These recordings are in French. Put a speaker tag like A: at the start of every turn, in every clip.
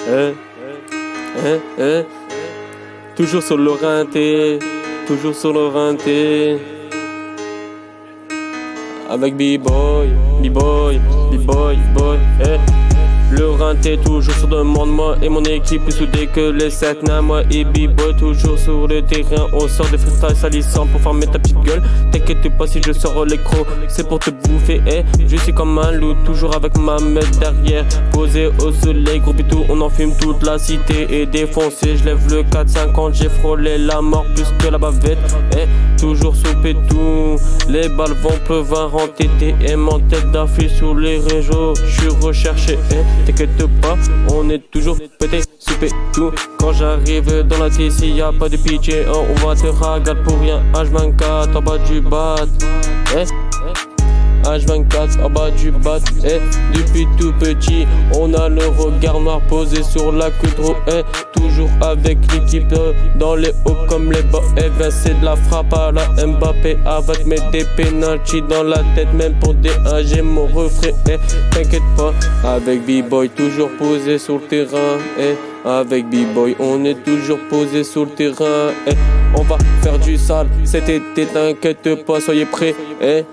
A: Eh, toujours sur le rinté, toujours sur le rinté. Avec B-boy, B-boy, B-boy, boy, eh. Le rinté toujours sur demande, moi et mon équipe plus soudés que les 7 nains. Moi et B-boy toujours sur le terrain. On sort des freestyles salissants pour farmer ta petite gueule. T'inquiète pas si je sors l'écro, c'est pour te bouffer, eh. Je suis comme un loup, toujours avec ma meute derrière. Posé au soleil, gros tout, on en fume toute la cité et défoncé. Je lève le 4-50, j'ai frôlé la mort plus que la bavette, eh. Toujours sous pétou, les balles vont pleuvoir en TTM en tête d'affiche sur les réseaux. J'suis recherché, eh. T'inquiète pas, on est toujours pété, soupé tout. Quand j'arrive dans la TC, y'a pas de pitié, oh, on va te ragal pour rien. H24 en bas du bat, eh. H24 en bas du bat, eh. Depuis tout petit, on a le regard noir posé sur la queue de roue, eh. Toujours avec l'équipe dans les hauts comme les bas, eh. Ben c'est de la frappe à la Mbappé, avec mes des penalty dans la tête, même pour des 1 j'ai mon refrain, eh. T'inquiète pas, avec B-boy toujours posé sur le terrain, eh. Avec B-boy on est toujours posé sur le terrain, eh. On va faire du sale cet été, t'inquiète pas, soyez prêts, eh.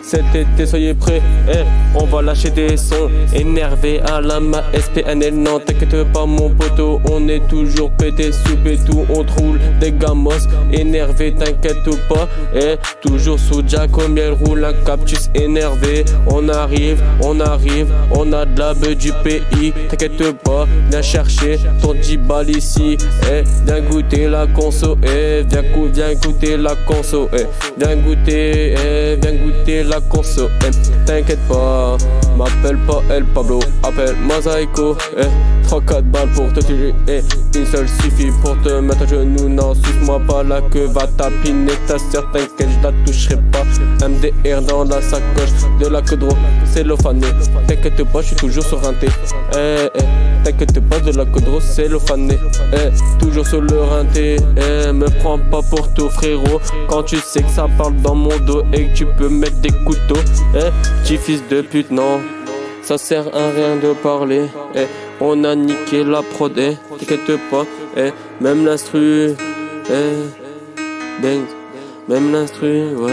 A: Cet été soyez prêts, eh. On va lâcher des sons énervés à la ma SPNL. Non t'inquiète pas mon poteau, on est toujours pété sous tout. On roule des gamos énervés, t'inquiète pas, eh. Toujours sous Jack au miel, roule un cactus énervé. On arrive, on a de la beuh du pays. T'inquiète pas, viens chercher ton 10 balles ici, eh. Viens goûter la conso, eh. Viens goûter la conso, eh. Viens goûter la conso, eh. T'inquiète pas, m'appelle pas El Pablo, appelle Mosaïco, eh. 3-4 balles pour te tuer, eh. Une seule suffit pour te mettre à genoux. Non, suce-moi pas la queue, va tapiner ta sœur, t'inquiète, je la toucherai pas. MDR dans la sacoche, de la queue de roue, c'est le fané. T'inquiète pas, je suis toujours sur un T, eh, eh. T'inquiète pas, de la queue de roue, c'est le fané, eh. Toujours sur le rinté, eh. Me prends pas pour tout frérot, quand tu sais que ça parle dans mon dos et que tu peux mettre des couteaux, eh. Petit fils de pute, non, ça sert à rien de parler, eh. On a niqué la prod, eh. T'inquiète pas, eh. Même l'instru, eh. Bang. Même l'instru, ouais,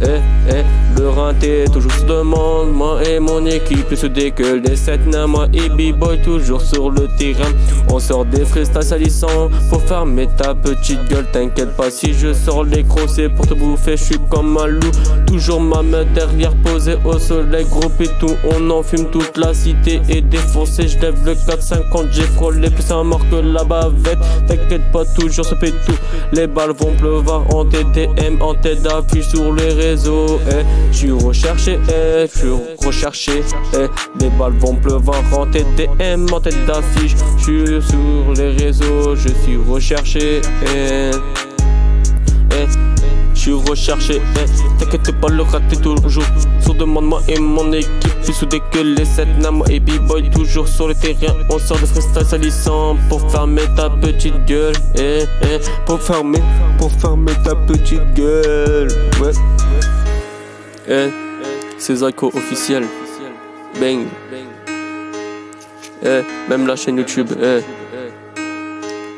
A: eh, eh. Le rinté toujours se demande, moi et mon équipe plus soudés que les 7 nains. Moi et B-boy toujours sur le terrain. On sort des freestyles salissants pour fermer ta petite gueule. T'inquiète pas si je sors l'écro, c'est pour te bouffer, je suis comme un loup. Toujours ma main derrière posée au soleil, gros pétou. On en fume toute la cité et défoncé. Je lève le 4-50, j'ai frôlé plus un mort que la bavette. T'inquiète pas, toujours ce pétou. Les balles vont pleuvoir en TTM, en tête d'affiche sur les réseaux, eh. J'suis recherché, eh, j'suis, eh. Les balles vont pleuvoir en TDM, en tête d'affiche. J'suis sur les réseaux, je suis recherché, eh. J'suis recherché, eh. T'inquiète pas, le raté toujours sur demande, moi et mon équipe plus soudés que les 7 nains. Moi et B-boy toujours sur le terrain. On sort de freestyle salissant pour fermer ta petite gueule, eh, eh. Pour fermer ta petite gueule, ouais. Eh, c'est Zyko officiel. Bang. Eh, même la chaîne YouTube, eh.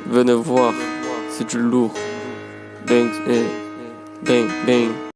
A: Venez voir, c'est du lourd. Bang, eh. Bang, bang.